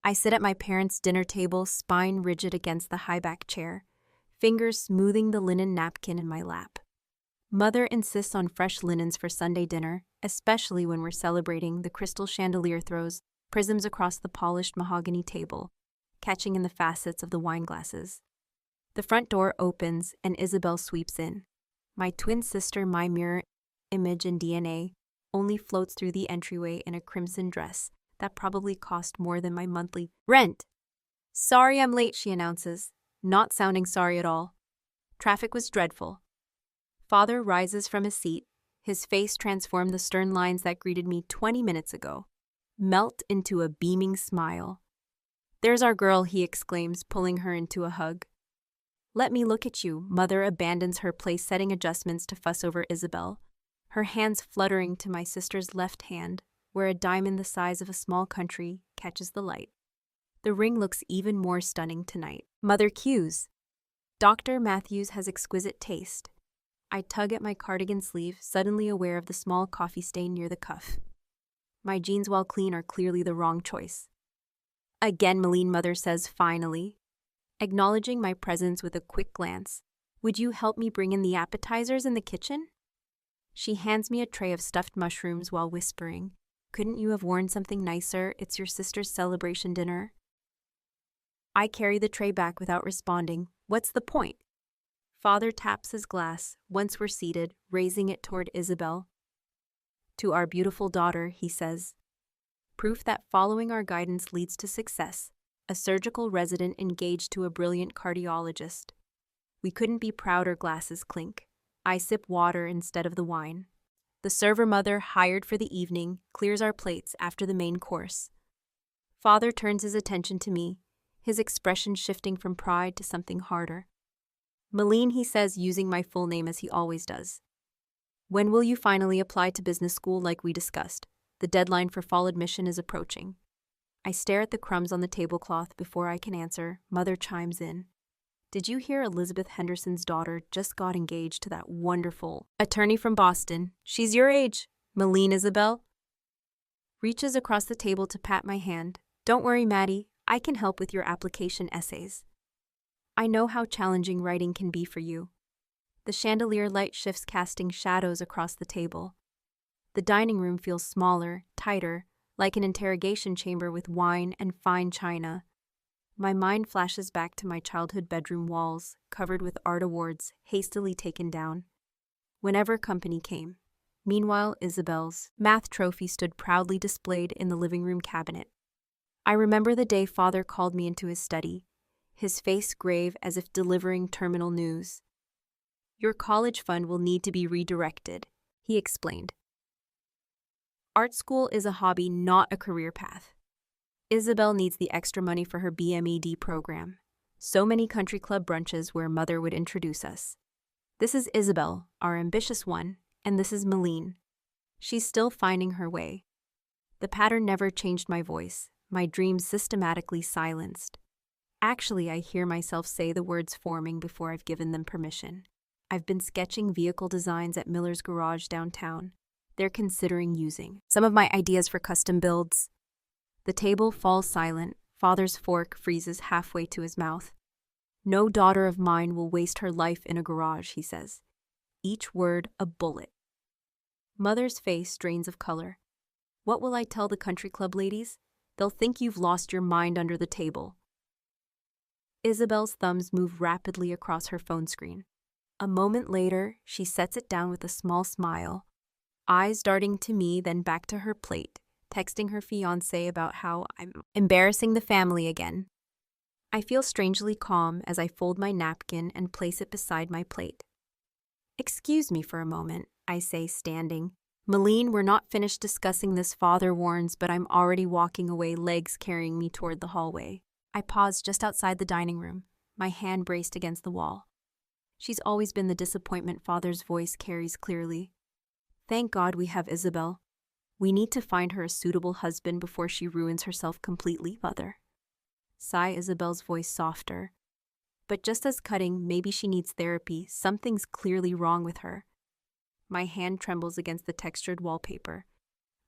I sit at my parents' dinner table, spine rigid against the high-back chair, fingers smoothing the linen napkin in my lap. Mother insists on fresh linens for Sunday dinner, especially when we're celebrating. The crystal chandelier throws prisms across the polished mahogany table, catching in the facets of the wine glasses. The front door opens and Isabel sweeps in. My twin sister, my mirror image and DNA, only floats through the entryway in a crimson dress that probably cost more than my monthly rent. "Sorry I'm late," she announces, not sounding sorry at all. Traffic was dreadful. Father rises from his seat, his face transformed. The stern lines that greeted me 20 minutes ago melt into a beaming smile. "There's our girl," he exclaims, pulling her into a hug. "Let me look at you." Mother abandons her place-setting adjustments to fuss over Isabel, her hands fluttering to my sister's left hand, where a diamond the size of a small country catches the light. The ring looks even more stunning tonight. Mother cues. Dr. Matthews has exquisite taste. I tug at my cardigan sleeve, suddenly aware of the small coffee stain near the cuff. My jeans, while clean, are clearly the wrong choice. "Again, Malene," Mother says finally, acknowledging my presence with a quick glance. "Would you help me bring in the appetizers in the kitchen?" She hands me a tray of stuffed mushrooms while whispering, "Couldn't you have worn something nicer? It's your sister's celebration dinner." I carry the tray back without responding. What's the point? Father taps his glass, once we're seated, raising it toward Isabel. "To our beautiful daughter," he says. Proof that following our guidance leads to success. A surgical resident engaged to a brilliant cardiologist. We couldn't be prouder. Glasses clink. I sip water instead of the wine. The server, Mother, hired for the evening, clears our plates after the main course. Father turns his attention to me, his expression shifting from pride to something harder. "Malene," he says, using my full name as he always does. "When will you finally apply to business school like we discussed? The deadline for fall admission is approaching." I stare at the crumbs on the tablecloth before I can answer. Mother chimes in. "Did you hear Elizabeth Henderson's daughter just got engaged to that wonderful attorney from Boston? She's your age." Malene Isabel reaches across the table to pat my hand. "Don't worry, Maddie. I can help with your application essays. I know how challenging writing can be for you." The chandelier light shifts, casting shadows across the table. The dining room feels smaller, tighter, like an interrogation chamber with wine and fine china. My mind flashes back to my childhood bedroom walls, covered with art awards, hastily taken down whenever company came. Meanwhile, Isabel's math trophy stood proudly displayed in the living room cabinet. I remember the day Father called me into his study, his face grave as if delivering terminal news. "Your college fund will need to be redirected," he explained. "Art school is a hobby, not a career path. Isabel needs the extra money for her BMED program. So many country club brunches where Mother would introduce us. This is Isabel, our ambitious one, and this is Malene. She's still finding her way." The pattern never changed. My voice, my dreams systematically silenced. Actually, I hear myself say the words forming before I've given them permission. I've been sketching vehicle designs at Miller's garage downtown. They're considering using some of my ideas for custom builds. The table falls silent. Father's fork freezes halfway to his mouth. "No daughter of mine will waste her life in a garage," he says. Each word a bullet. Mother's face drains of color. "What will I tell the country club ladies? They'll think you've lost your mind under the table." Isabel's thumbs move rapidly across her phone screen. A moment later, she sets it down with a small smile, eyes darting to me, then back to her plate, texting her fiancé about how I'm embarrassing the family again. I feel strangely calm as I fold my napkin and place it beside my plate. "Excuse me for a moment," I say, standing. "Malene, we're not finished discussing this," Father warns, but I'm already walking away, legs carrying me toward the hallway. I pause just outside the dining room, my hand braced against the wall. "She's always been the disappointment," Father's voice carries clearly. "Thank God we have Isabel. We need to find her a suitable husband before she ruins herself completely, Mother." Sigh, Isabel's voice softer. "But just as cutting, maybe she needs therapy. Something's clearly wrong with her." My hand trembles against the textured wallpaper.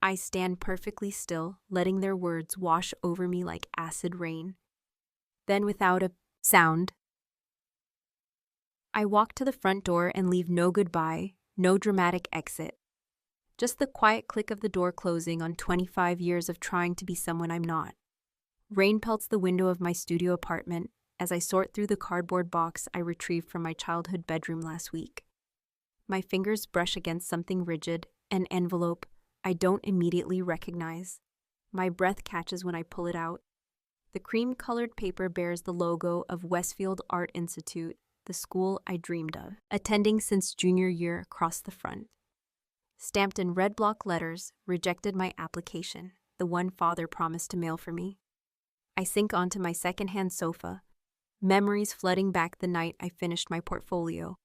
I stand perfectly still, letting their words wash over me like acid rain. Then, without a sound, I walk to the front door and leave no goodbye, no dramatic exit. Just the quiet click of the door closing on 25 years of trying to be someone I'm not. Rain pelts the window of my studio apartment as I sort through the cardboard box I retrieved from my childhood bedroom last week. My fingers brush against something rigid, an envelope I don't immediately recognize. My breath catches when I pull it out. The cream-colored paper bears the logo of Westfield Art Institute, the school I dreamed of, attending since junior year across the front. Stamped in red block letters, rejected my application, the one father promised to mail for me. I sink onto my secondhand sofa, memories flooding back the night I finished my portfolio.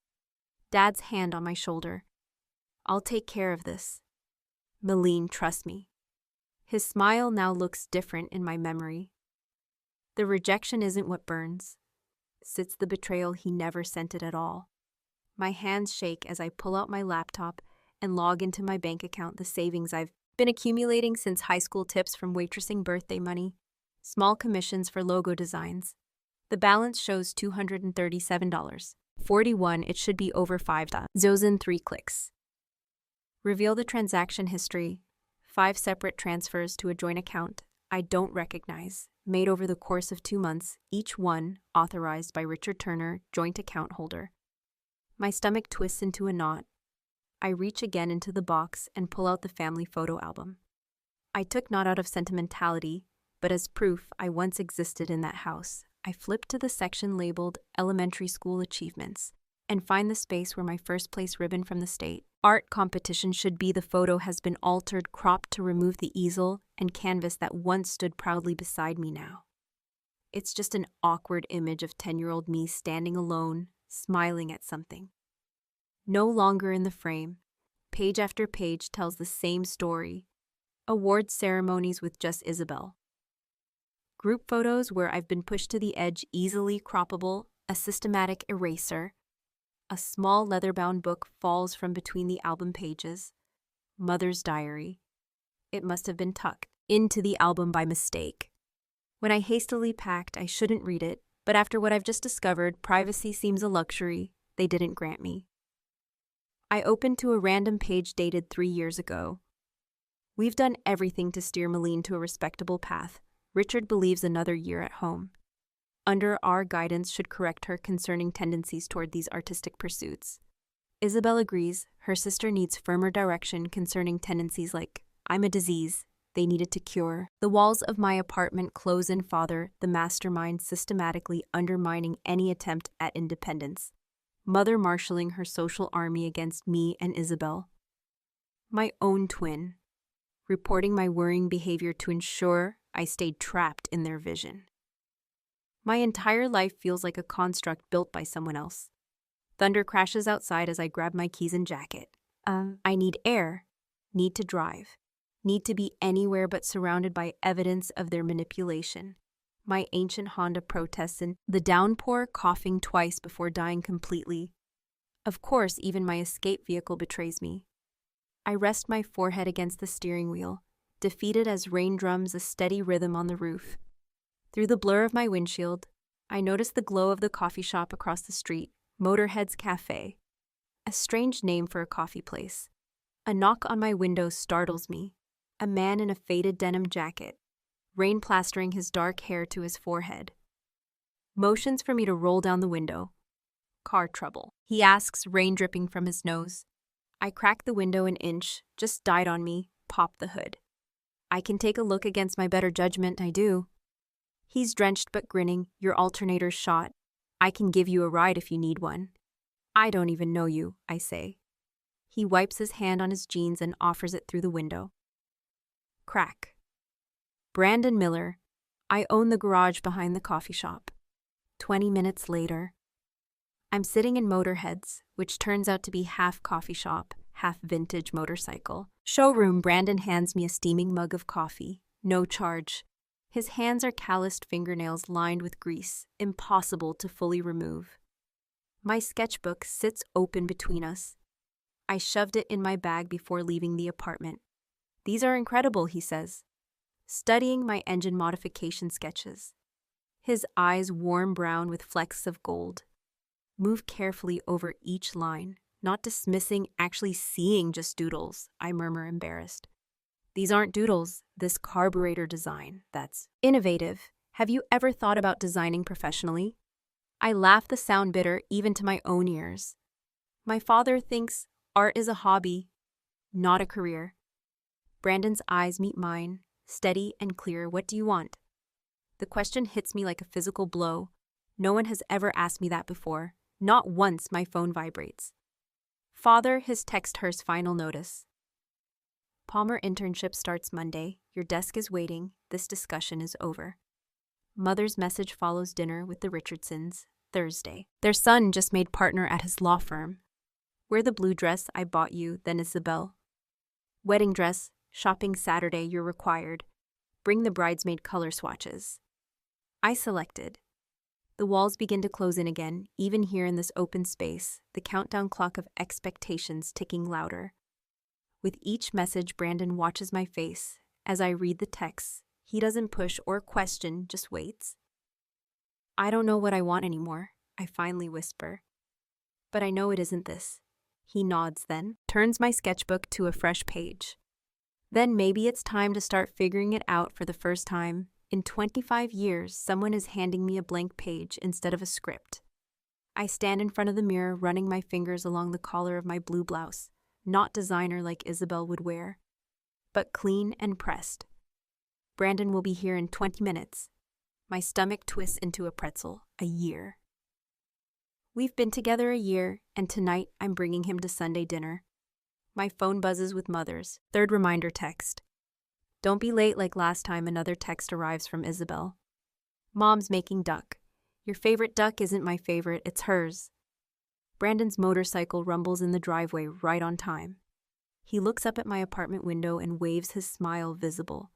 Dad's hand on my shoulder. I'll take care of this. Meline, trust me. His smile now looks different in my memory. The rejection isn't what burns. Sits the betrayal he never sent it at all. My hands shake as I pull out my laptop and log into my bank account the savings I've been accumulating since high school tips from waitressing birthday money, small commissions for logo designs. The balance shows $237.41. It should be over $5. In 3 clicks. Reveal the transaction history. 5 separate transfers to a joint account I don't recognize, made over the course of 2 months, each one authorized by Richard Turner, joint account holder. My stomach twists into a knot. I reach again into the box and pull out the family photo album. I took not out of sentimentality, but as proof I once existed in that house. I flip to the section labeled Elementary School Achievements and find the space where my first place ribbon from the state art competition should be. The photo has been altered, cropped to remove the easel and canvas that once stood proudly beside me now. It's just an awkward image of 10-year-old me standing alone, smiling at something. No longer in the frame, page after page tells the same story. Award ceremonies with just Isabel. Group photos where I've been pushed to the edge, easily croppable, a systematic eraser. A small leather-bound book falls from between the album pages. Mother's diary. It must have been tucked into the album by mistake. When I hastily packed, I shouldn't read it, but after what I've just discovered, privacy seems a luxury they didn't grant me. I opened to a random page dated 3 years ago. We've done everything to steer Meline to a respectable path. Richard believes another year at home. Under our guidance should correct her concerning tendencies toward these artistic pursuits. Isabel agrees her sister needs firmer direction concerning tendencies like, I'm a disease they needed to cure. The walls of my apartment close in father, the mastermind systematically undermining any attempt at independence. Mother marshalling her social army against me and Isabel. My own twin, reporting my worrying behavior to ensure I stayed trapped in their vision. My entire life feels like a construct built by someone else. Thunder crashes outside as I grab my keys and jacket. I need air, need to drive, need to be anywhere but surrounded by evidence of their manipulation. My ancient Honda protests in the downpour, coughing twice before dying completely. Of course, even my escape vehicle betrays me. I rest my forehead against the steering wheel, defeated as rain drums a steady rhythm on the roof. Through the blur of my windshield, I notice the glow of the coffee shop across the street, Motorhead's Cafe. A strange name for a coffee place. A knock on my window startles me. A man in a faded denim jacket, rain plastering his dark hair to his forehead. Motions for me to roll down the window. Car trouble, he asks, rain dripping from his nose. I crack the window an inch, just died on me, pop the hood. I can take a look against my better judgment, I do. He's drenched but grinning, your alternator's shot. I can give you a ride if you need one. I don't even know you, I say. He wipes his hand on his jeans and offers it through the window. Crack. Brandon Miller. I own the garage behind the coffee shop. 20 minutes later. I'm sitting in Motorhead's, which turns out to be half coffee shop, half vintage motorcycle. Showroom. Brandon hands me a steaming mug of coffee. No charge. His hands are calloused fingernails lined with grease, impossible to fully remove. My sketchbook sits open between us. I shoved it in my bag before leaving the apartment. These are incredible, he says, studying my engine modification sketches. His eyes warm brown with flecks of gold. Move carefully over each line, not dismissing, actually seeing just doodles, I murmur embarrassed. These aren't doodles, this carburetor design, that's innovative. Have you ever thought about designing professionally? I laugh, the sound bitter even to my own ears. My father thinks art is a hobby, not a career. Brandon's eyes meet mine, steady and clear. What do you want? The question hits me like a physical blow. No one has ever asked me that before. Not once. My phone vibrates. Father, his text hers final notice. Palmer internship starts Monday. Your desk is waiting. This discussion is over. Mother's message follows dinner with the Richardsons, Thursday. Their son just made partner at his law firm. Wear the blue dress I bought you, then Isabel. Wedding dress, shopping Saturday, you're required. Bring the bridesmaid color swatches. I selected. The walls begin to close in again, even here in this open space, the countdown clock of expectations ticking louder. With each message, Brandon watches my face. As I read the text, he doesn't push or question, just waits. I don't know what I want anymore, I finally whisper. But I know it isn't this. He nods then, turns my sketchbook to a fresh page. Then maybe it's time to start figuring it out for the first time. In 25 years, someone is handing me a blank page instead of a script. I stand in front of the mirror, running my fingers along the collar of my blue blouse, not designer like Isabel would wear, but clean and pressed. Brandon will be here in 20 minutes. My stomach twists into a pretzel. A year. We've been together a year, and tonight I'm bringing him to Sunday dinner. My phone buzzes with Mother's third reminder text. Don't be late like last time. Another text arrives from Isabel. Mom's making duck. Your favorite duck isn't my favorite, it's hers. Brandon's motorcycle rumbles in the driveway right on time. He looks up at my apartment window and waves, his smile visible.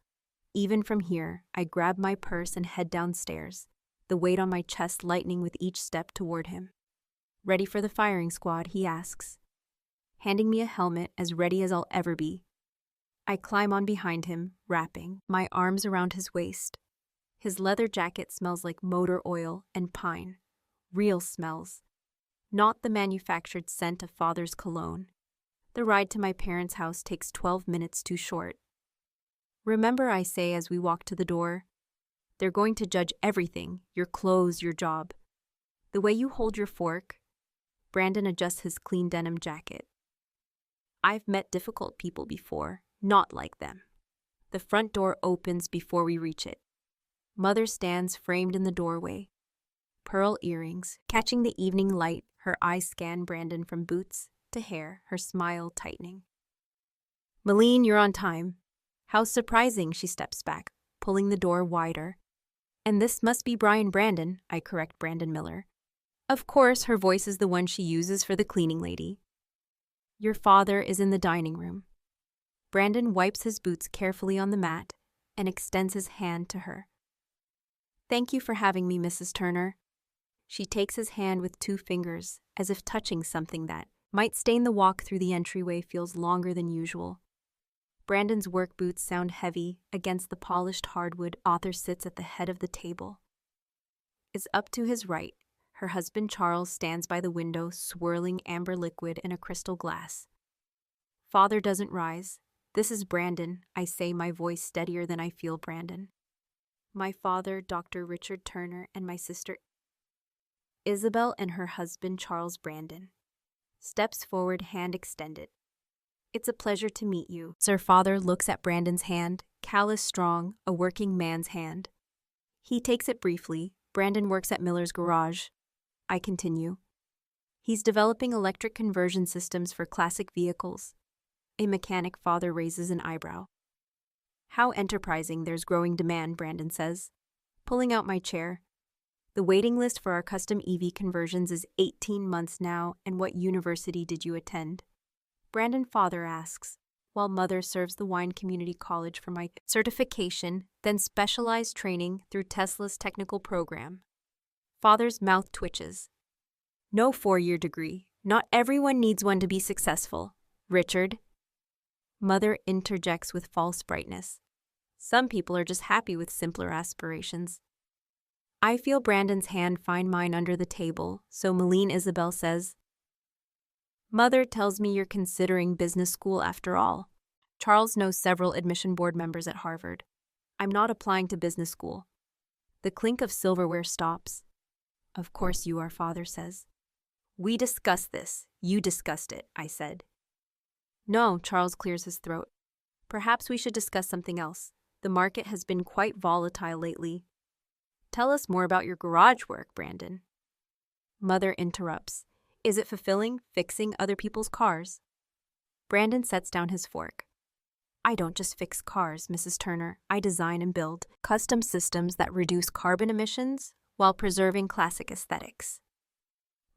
Even from here, I grab my purse and head downstairs, the weight on my chest lightening with each step toward him. Ready for the firing squad, he asks, handing me a helmet as ready as I'll ever be. I climb on behind him, wrapping my arms around his waist. His leather jacket smells like motor oil and pine. Real smells. Not the manufactured scent of Father's cologne. The ride to my parents' house takes 12 minutes too short. Remember, I say as we walk to the door, they're going to judge everything, your clothes, your job. The way you hold your fork. Brandon adjusts his clean denim jacket. I've met difficult people before, not like them. The front door opens before we reach it. Mother stands framed in the doorway. Pearl earrings, catching the evening light, her eyes scan Brandon from boots to hair, her smile tightening. Malene, you're on time. How surprising, she steps back, pulling the door wider. And this must be Brian Brandon, I correct Brandon Miller. Of course, her voice is the one she uses for the cleaning lady. Your father is in the dining room. Brandon wipes his boots carefully on the mat and extends his hand to her. Thank you for having me, Mrs. Turner. She takes his hand with 2 fingers, as if touching something that might stain the walk through the entryway feels longer than usual. Brandon's work boots sound heavy against the polished hardwood. Author sits at the head of the table. Is up to his right. Her husband Charles stands by the window, swirling amber liquid in a crystal glass. Father doesn't rise. This is Brandon, I say, my voice steadier than I feel Brandon. My father, Dr. Richard Turner, and my sister Isabel and her husband Charles Brandon. Steps forward, hand extended. It's a pleasure to meet you. Sir Father looks at Brandon's hand, callous, strong, a working man's hand. He takes it briefly. Brandon works at Miller's garage. I continue. He's developing electric conversion systems for classic vehicles. A mechanic. Father raises an eyebrow. How enterprising, there's growing demand, Brandon says, pulling out my chair. The waiting list for our custom EV conversions is 18 months now, and what university did you attend? Brandon Father asks, while Mother serves the Wine Community College for my certification, then specialized training through Tesla's technical program. Father's mouth twitches. No 4-year degree. Not everyone needs one to be successful. Richard. Mother interjects with false brightness. Some people are just happy with simpler aspirations. I feel Brandon's hand find mine under the table, so Malene Isabel says, Mother tells me you're considering business school after all. Charles knows several admission board members at Harvard. I'm not applying to business school. The clink of silverware stops. Of course you are, Father says. We discussed this. You discussed it, I said. No, Charles clears his throat. Perhaps we should discuss something else. The market has been quite volatile lately. Tell us more about your garage work, Brandon. Mother interrupts. Is it fulfilling, fixing other people's cars? Brandon sets down his fork. I don't just fix cars, Mrs. Turner. I design and build custom systems that reduce carbon emissions while preserving classic aesthetics.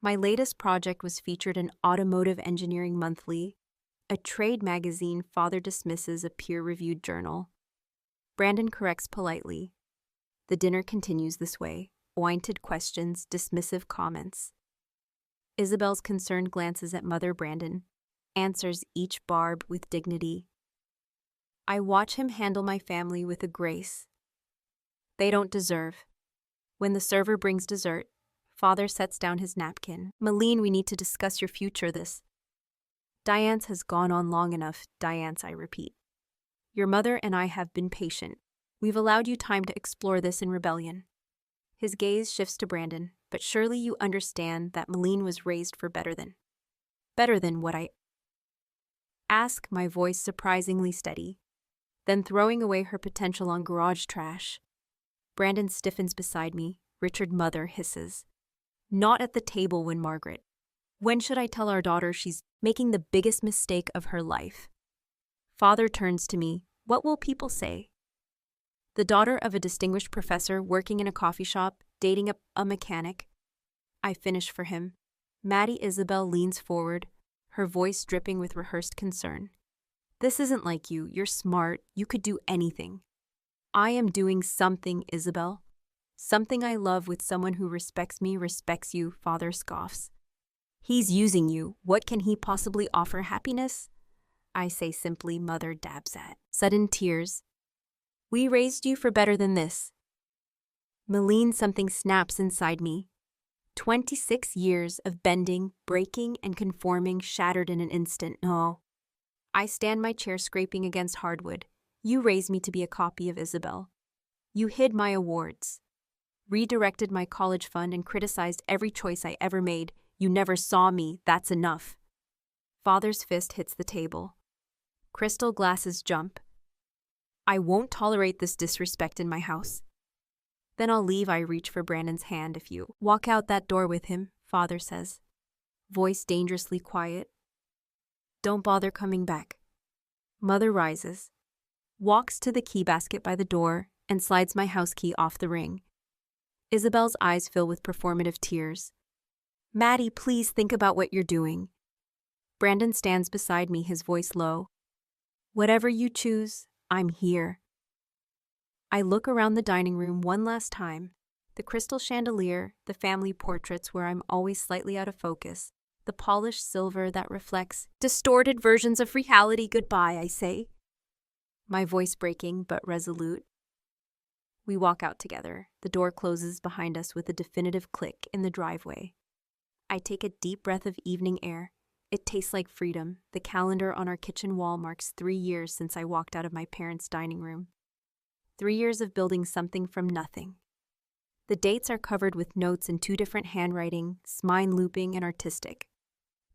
My latest project was featured in Automotive Engineering Monthly, a trade magazine Father dismisses a peer-reviewed journal. Brandon corrects politely. The dinner continues this way. Pointed questions, dismissive comments. Isabel's concerned glances at Mother Brandon, answers each barb with dignity. I watch him handle my family with a grace they don't deserve. When the server brings dessert, Father sets down his napkin. Malene, we need to discuss your future Diane's has gone on long enough, Diane's, I repeat. Your mother and I have been patient. We've allowed you time to explore this in rebellion. His gaze shifts to Brandon, but surely you understand that Malene was raised for better than what I ask, my voice surprisingly steady. Then throwing away her potential on garage trash. Brandon stiffens beside me. Richard Mother hisses. Not at the table when Margaret. When should I tell our daughter she's making the biggest mistake of her life? Father turns to me. What will people say? The daughter of a distinguished professor working in a coffee shop, dating a mechanic. I finish for him. Maddie Isabel leans forward, her voice dripping with rehearsed concern. This isn't like you. You're smart. You could do anything. I am doing something, Isabel. Something I love with someone who respects me, respects you, Father scoffs. He's using you. What can he possibly offer happiness? I say simply, Mother dabs at. Sudden tears. We raised you for better than this. Malene, something snaps inside me. 26 years of bending, breaking, and conforming shattered in an instant. No. I stand my chair scraping against hardwood. You raised me to be a copy of Isabel. You hid my awards, redirected my college fund, and criticized every choice I ever made. You never saw me. That's enough. Father's fist hits the table. Crystal glasses jump. I won't tolerate this disrespect in my house. Then I'll leave. I reach for Brandon's hand. If you walk out that door with him, Father says. Voice dangerously quiet. Don't bother coming back. Mother rises, walks to the key basket by the door, and slides my house key off the ring. Isabel's eyes fill with performative tears. Maddie, please think about what you're doing. Brandon stands beside me, his voice low. Whatever you choose, I'm here. I look around the dining room one last time. The crystal chandelier, the family portraits where I'm always slightly out of focus, the polished silver that reflects distorted versions of reality. Goodbye, I say. My voice breaking but resolute. We walk out together. The door closes behind us with a definitive click in the driveway. I take a deep breath of evening air. It tastes like freedom. The calendar on our kitchen wall marks 3 years since I walked out of my parents' dining room. 3 years of building something from nothing. The dates are covered with notes in 2 different handwriting, smine looping and artistic.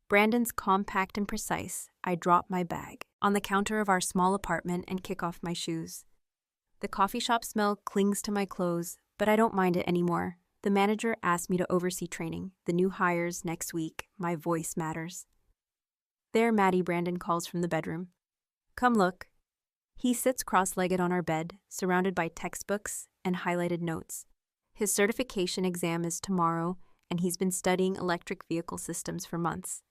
Brandon's compact and precise. I drop my bag on the counter of our small apartment and kick off my shoes. The coffee shop smell clings to my clothes, but I don't mind it anymore. The manager asked me to oversee training, the new hires next week. My voice matters. There, Maddie, Brandon calls from the bedroom. Come look. He sits cross-legged on our bed, surrounded by textbooks and highlighted notes. His certification exam is tomorrow, and he's been studying electric vehicle systems for months.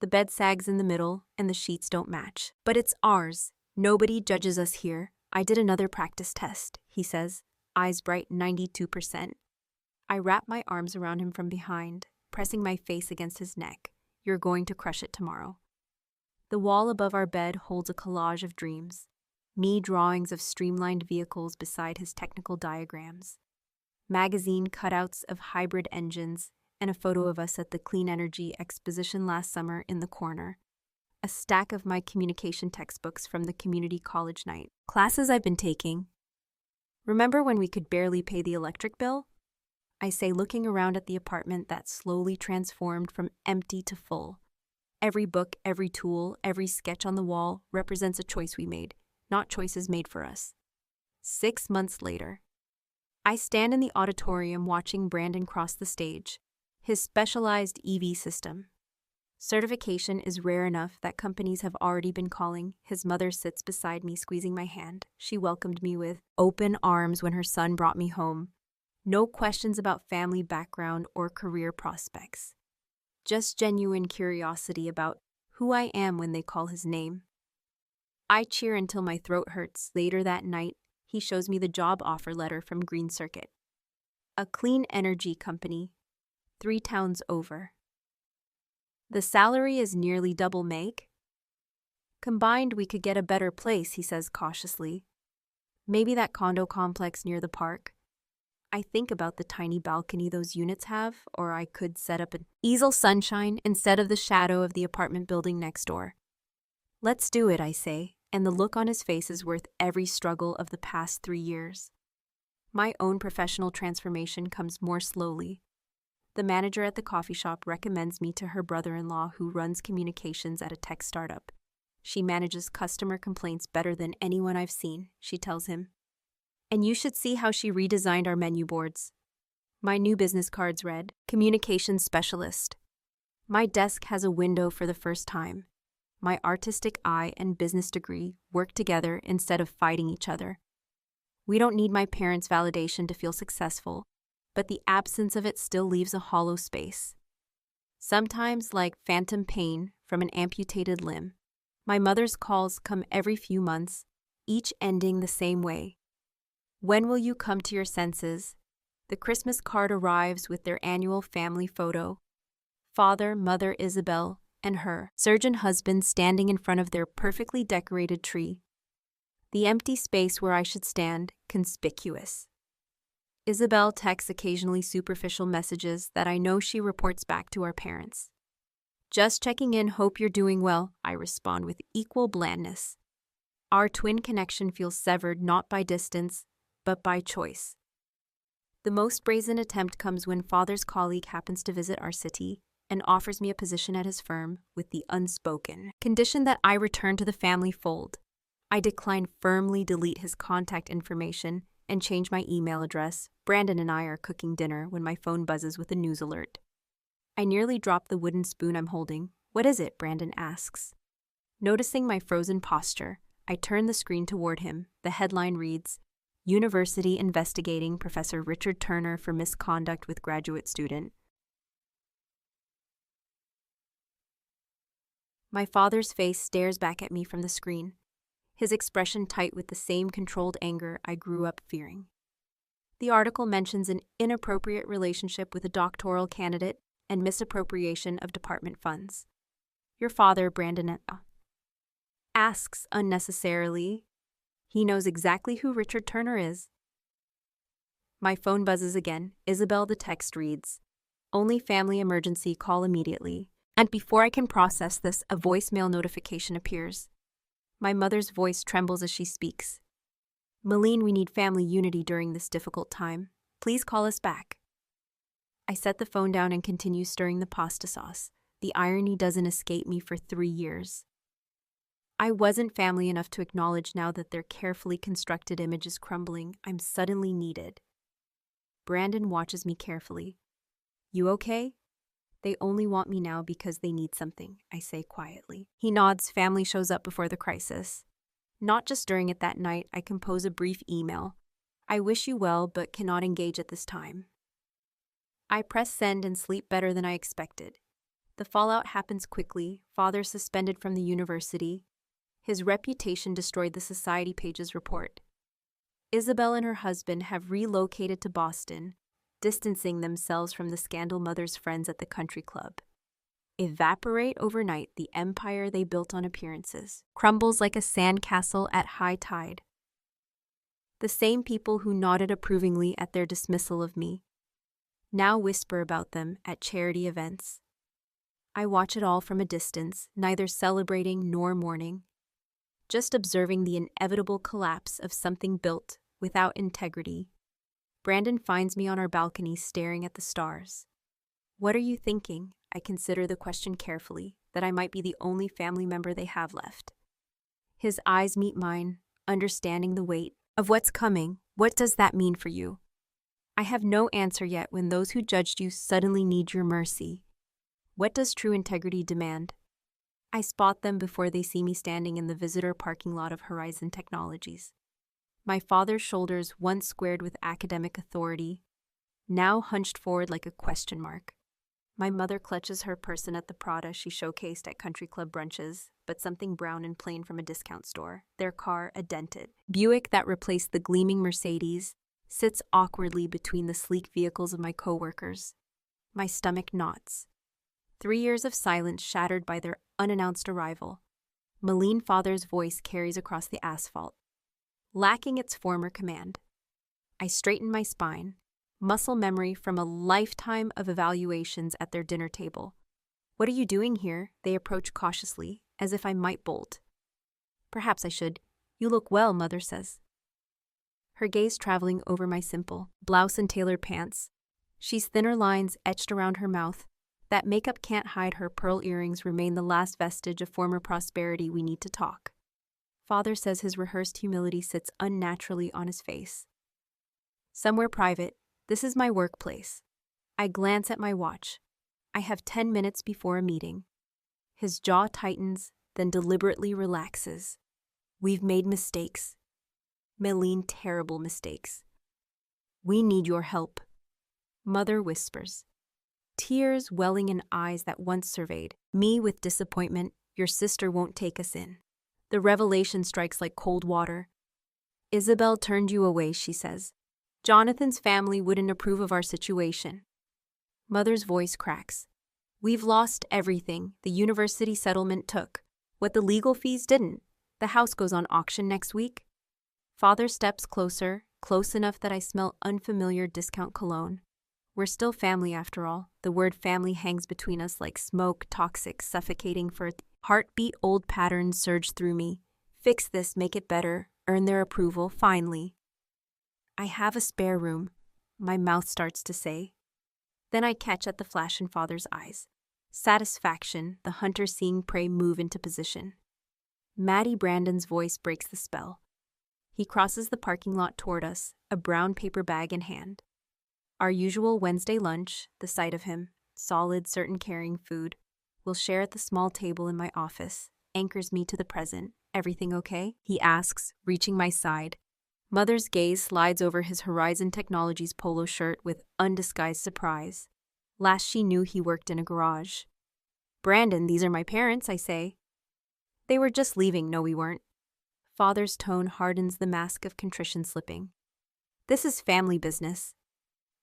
The bed sags in the middle, and the sheets don't match. But it's ours. Nobody judges us here. I did another practice test, he says, eyes bright 92%. I wrap my arms around him from behind, pressing my face against his neck. You're going to crush it tomorrow. The wall above our bed holds a collage of dreams, me drawings of streamlined vehicles beside his technical diagrams, magazine cutouts of hybrid engines, and a photo of us at the Clean Energy Exposition last summer in the corner. A stack of my communication textbooks from the community college night. Classes I've been taking. Remember when we could barely pay the electric bill? I say, looking around at the apartment that slowly transformed from empty to full. Every book, every tool, every sketch on the wall represents a choice we made, not choices made for us. 6 months later, I stand in the auditorium watching Brandon cross the stage, his specialized EV system. Certification is rare enough that companies have already been calling. His mother sits beside me, squeezing my hand. She welcomed me with open arms when her son brought me home. No questions about family background or career prospects. Just genuine curiosity about who I am when they call his name. I cheer until my throat hurts. Later that night, he shows me the job offer letter from Green Circuit, a clean energy company, 3 towns over. The salary is nearly double make. Combined, we could get a better place, he says cautiously. Maybe that condo complex near the park. I think about the tiny balcony those units have, or I could set up an easel sunshine instead of the shadow of the apartment building next door. Let's do it, I say, and the look on his face is worth every struggle of the past 3 years. My own professional transformation comes more slowly. The manager at the coffee shop recommends me to her brother-in-law who runs communications at a tech startup. She manages customer complaints better than anyone I've seen, she tells him. And you should see how she redesigned our menu boards. My new business cards read, Communications Specialist. My desk has a window for the first time. My artistic eye and business degree work together instead of fighting each other. We don't need my parents' validation to feel successful, but the absence of it still leaves a hollow space. Sometimes, like phantom pain from an amputated limb, my mother's calls come every few months, each ending the same way. When will you come to your senses? The Christmas card arrives with their annual family photo. Father, Mother Isabel, and her surgeon husband standing in front of their perfectly decorated tree. The empty space where I should stand, conspicuous. Isabel texts occasionally superficial messages that I know she reports back to our parents. Just checking in, hope you're doing well, I respond with equal blandness. Our twin connection feels severed not by distance, but by choice. The most brazen attempt comes when Father's colleague happens to visit our city and offers me a position at his firm with the unspoken condition that I return to the family fold. I decline, firmly delete his contact information, and change my email address. Brandon and I are cooking dinner when my phone buzzes with a news alert. I nearly drop the wooden spoon I'm holding. What is it? Brandon asks. Noticing my frozen posture, I turn the screen toward him. The headline reads, University investigating Professor Richard Turner for misconduct with graduate student. My father's face stares back at me from the screen, his expression tight with the same controlled anger I grew up fearing. The article mentions an inappropriate relationship with a doctoral candidate and misappropriation of department funds. Your father, Brandon, asks unnecessarily. He knows exactly who Richard Turner is. My phone buzzes again. Isabel, the text reads, Only family emergency, call immediately. And before I can process this, a voicemail notification appears. My mother's voice trembles as she speaks. Malene, we need family unity during this difficult time. Please call us back. I set the phone down and continue stirring the pasta sauce. The irony doesn't escape me for 3 years. I wasn't family enough to acknowledge now that their carefully constructed image is crumbling. I'm suddenly needed. Brandon watches me carefully. You okay? They only want me now because they need something, I say quietly. He nods. Family shows up before the crisis. Not just during it that night, I compose a brief email. I wish you well, but cannot engage at this time. I press send and sleep better than I expected. The fallout happens quickly. Father suspended from the university. His reputation destroyed, the Society pages report. Isabel and her husband have relocated to Boston, distancing themselves from the scandal mother's friends at the country club. evaporate overnight. The empire they built on appearances crumbles like a sandcastle at high tide. The same people who nodded approvingly at their dismissal of me now whisper about them at charity events. I watch it all from a distance, neither celebrating nor mourning, just observing the inevitable collapse of something built without integrity. Brandon finds me on our balcony staring at the stars. What are you thinking? I consider the question carefully, that I might be the only family member they have left. His eyes meet mine, understanding the weight of what's coming. What does that mean for you? I have no answer yet when those who judged you suddenly need your mercy. What does true integrity demand? I spot them before they see me standing in the visitor parking lot of Horizon Technologies. My father's shoulders, once squared with academic authority, now hunched forward like a question mark. My mother clutches her person at the Prada she showcased at country club brunches, but something brown and plain from a discount store. Their car, a dented Buick that replaced the gleaming Mercedes, sits awkwardly between the sleek vehicles of my coworkers. My stomach knots. 3 years of silence shattered by their unannounced arrival. Malign father's voice carries across the asphalt, lacking its former command. I straighten my spine, muscle memory from a lifetime of evaluations at their dinner table. What are you doing here? They approach cautiously, as if I might bolt. Perhaps I should. You look well, Mother says, her gaze traveling over my simple blouse and tailored pants. She's thinner lines etched around her mouth. That makeup can't hide. Her pearl earrings remain the last vestige of former prosperity. We need to talk. Father says his rehearsed humility sits unnaturally on his face. Somewhere private. This is my workplace. I glance at my watch. I have 10 minutes before a meeting. His jaw tightens, then deliberately relaxes. We've made mistakes. Malign, terrible mistakes. We need your help. Mother whispers, tears welling in eyes that once surveyed me with disappointment. Your sister won't take us in. The revelation strikes like cold water. Isabel turned you away, she says. Jonathan's family wouldn't approve of our situation. Mother's voice cracks. We've lost everything the university settlement took, what the legal fees didn't. The house goes on auction next week. Father steps closer, close enough that I smell unfamiliar discount cologne. We're still family after all. The word family hangs between us like smoke, toxic, suffocating for a heartbeat. Old patterns surge through me. Fix this, make it better, earn their approval, finally. I have a spare room, my mouth starts to say. Then I catch at the flash in Father's eyes. Satisfaction, the hunter seeing prey move into position. Maddie Brandon's voice breaks the spell. He crosses the parking lot toward us, a brown paper bag in hand. Our usual Wednesday lunch, the sight of him, solid, certain carrying food, we'll share at the small table in my office, anchors me to the present. Everything okay? He asks, reaching my side. Mother's gaze slides over his Horizon Technologies polo shirt with undisguised surprise. Last she knew, he worked in a garage. Brandon, these are my parents, I say. They were just leaving. No, we weren't. Father's tone hardens, the mask of contrition slipping. This is family business.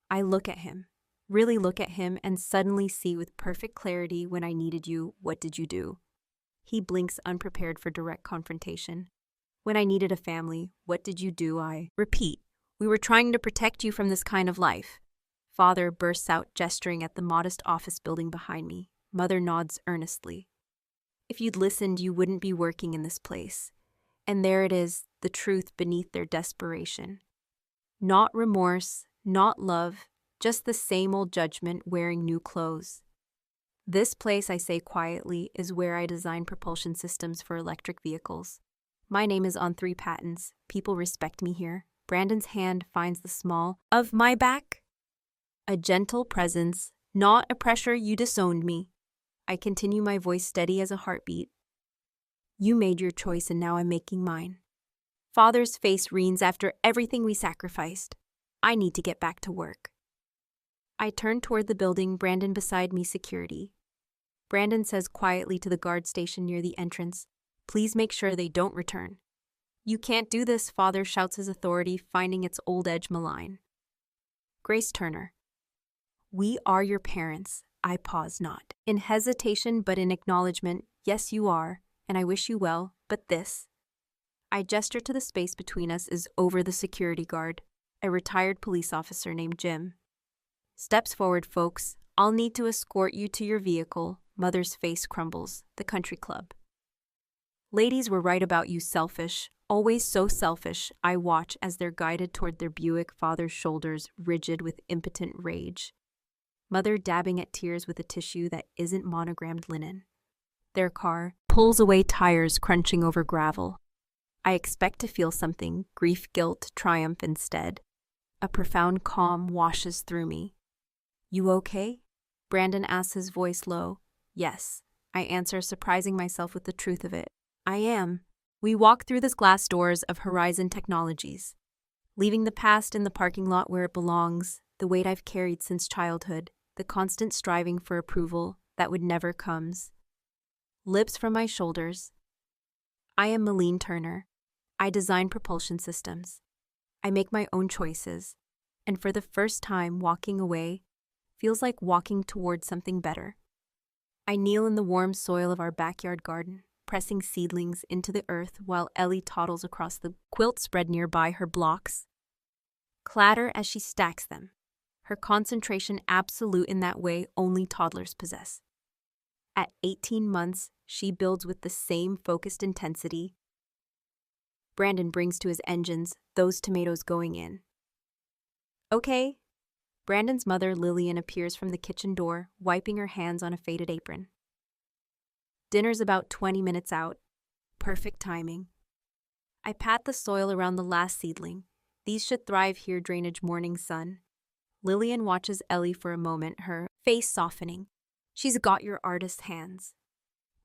I look at him, really look at him, and suddenly see with perfect clarity when I needed you, what did you do? He blinks, unprepared for direct confrontation. When I needed a family, what did you do? I repeat, we were trying to protect you from this kind of life. Father bursts out, gesturing at the modest office building behind me. Mother nods earnestly. If you'd listened, you wouldn't be working in this place. And there it is, the truth beneath their desperation. Not remorse, not love, just the same old judgment wearing new clothes. This place, I say quietly, is where I design propulsion systems for electric vehicles. My name is on 3 patents. People respect me here. Brandon's hand finds the small of my back. A gentle presence, not a pressure. You disowned me. I continue, my voice steady as a heartbeat. You made your choice and now I'm making mine. Father's face reens. After everything we sacrificed, I need to get back to work. I turn toward the building, Brandon beside me, security. Brandon says quietly to the guard station near the entrance, please make sure they don't return. You can't do this, Father shouts, his authority finding its old edge malign. Grace Turner. We are your parents. I pause not. In hesitation but in acknowledgement, yes you are, and I wish you well, but this. I gesture to the space between us is over the security guard, a retired police officer named Jim. Steps forward, folks. I'll need to escort you to your vehicle. Mother's face crumbles. The country club. Ladies were right about you, selfish. Always so selfish. I watch as they're guided toward their Buick, father's shoulders rigid with impotent rage. Mother dabbing at tears with a tissue that isn't monogrammed linen. Their car pulls away, tires crunching over gravel. I expect to feel something, grief, guilt, triumph instead. A profound calm washes through me. You okay? Brandon asks, his voice low. Yes, I answer, surprising myself with the truth of it. I am. We walk through the glass doors of Horizon Technologies, leaving the past in the parking lot where it belongs, the weight I've carried since childhood, the constant striving for approval that would never comes. Lips from my shoulders. I am Malene Turner. I design propulsion systems. I make my own choices, and for the first time, walking away feels like walking towards something better. I kneel in the warm soil of our backyard garden, pressing seedlings into the earth while Ellie toddles across the quilt spread nearby, her blocks clatter as she stacks them, her concentration absolute in that way only toddlers possess. At 18 months, she builds with the same focused intensity. Brandon brings to his engines, those tomatoes going in. Okay. Brandon's mother, Lillian, appears from the kitchen door, wiping her hands on a faded apron. Dinner's about 20 minutes out. Perfect timing. I pat the soil around the last seedling. These should thrive here, drainage, morning sun. Lillian watches Ellie for a moment, her face softening. She's got your artist's hands.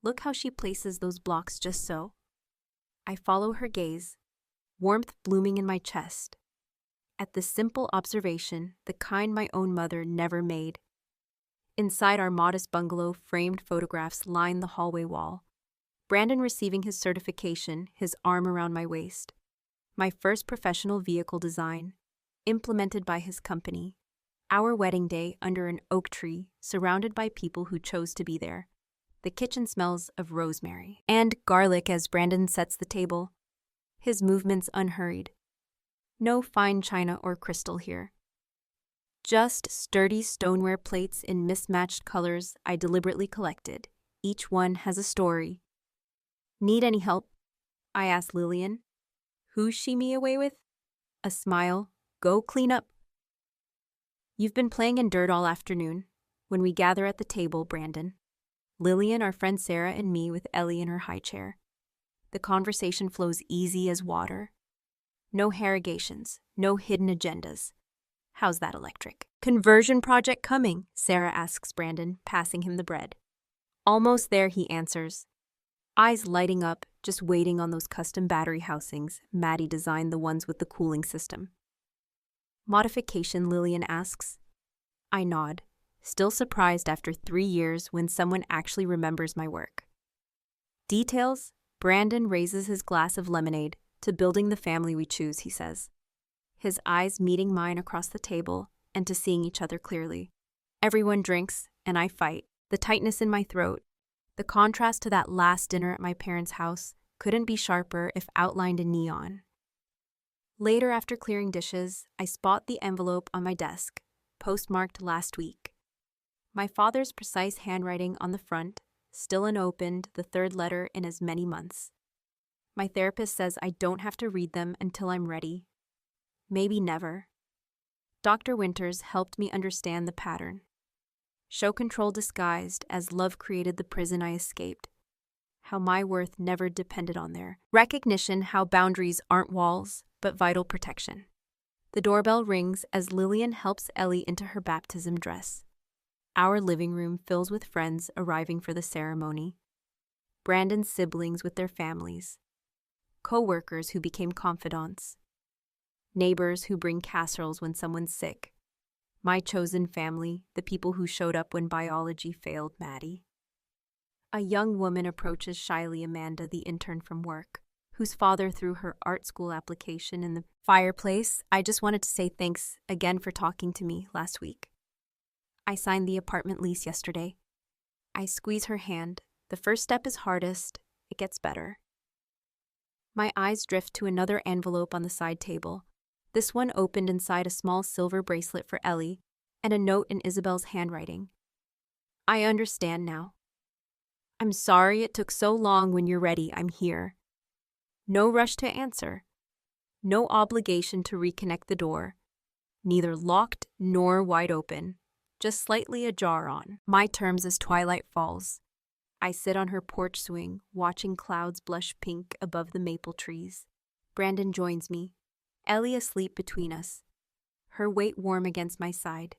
Look how she places those blocks just so. I follow her gaze, warmth blooming in my chest. At the simple observation, the kind my own mother never made. Inside our modest bungalow, framed photographs line the hallway wall. Brandon receiving his certification, his arm around my waist. My first professional vehicle design, implemented by his company. Our wedding day under an oak tree, surrounded by people who chose to be there. The kitchen smells of rosemary and garlic as Brandon sets the table. His movements unhurried. No fine china or crystal here. Just sturdy stoneware plates in mismatched colors I deliberately collected. Each one has a story. Need any help? I asked Lillian. Who's she me away with? A smile. Go clean up. You've been playing in dirt all afternoon. When we gather at the table, Brandon. Lillian, our friend Sarah, and me with Ellie in her high chair. The conversation flows easy as water. No harrogations, no hidden agendas. How's that electric? Conversion project coming, Sarah asks Brandon, passing him the bread. Almost there, he answers. Eyes lighting up, just waiting on those custom battery housings. Maddie designed the ones with the cooling system. Modification, Lillian asks. I nod, still surprised after 3 years when someone actually remembers my work. Details? Brandon raises his glass of lemonade. To building the family we choose, he says. His eyes meeting mine across the table and to seeing each other clearly. Everyone drinks, and I fight. The tightness in my throat. The contrast to that last dinner at my parents' house couldn't be sharper if outlined in neon. Later, after clearing dishes, I spot the envelope on my desk, postmarked last week. My father's precise handwriting on the front, still unopened, the third letter in as many months. My therapist says I don't have to read them until I'm ready. Maybe never. Dr. Winters helped me understand the pattern. Show control disguised as love created the prison I escaped. How my worth never depended on their recognition, how boundaries aren't walls, but vital protection. The doorbell rings as Lillian helps Ellie into her baptism dress. Our living room fills with friends arriving for the ceremony. Brandon's siblings with their families. Co-workers who became confidants. Neighbors who bring casseroles when someone's sick. My chosen family, the people who showed up when biology failed Maddie. A young woman approaches shyly Amanda, the intern from work, whose father threw her art school application in the fireplace. I just wanted to say thanks again for talking to me last week. I signed the apartment lease yesterday. I squeeze her hand. The first step is hardest. It gets better. My eyes drift to another envelope on the side table. This one opened inside a small silver bracelet for Ellie and a note in Isabel's handwriting. I understand now. I'm sorry it took so long. When you're ready, I'm here. No rush to answer. No obligation to reconnect the door. Neither locked nor wide open, just slightly ajar on my terms as twilight falls. I sit on her porch swing, watching clouds blush pink above the maple trees. Brandon joins me, Ellie asleep between us, her weight warm against my side.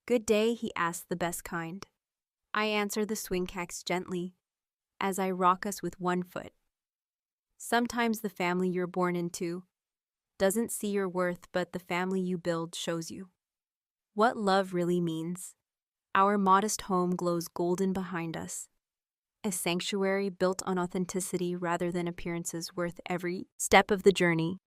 Good day, he asks, the best kind. I answer the swing kicks gently, as I rock us with one foot. Sometimes the family you're born into doesn't see your worth, but the family you build shows you what love really means. Our modest home glows golden behind us, a sanctuary built on authenticity rather than appearances, worth every step of the journey.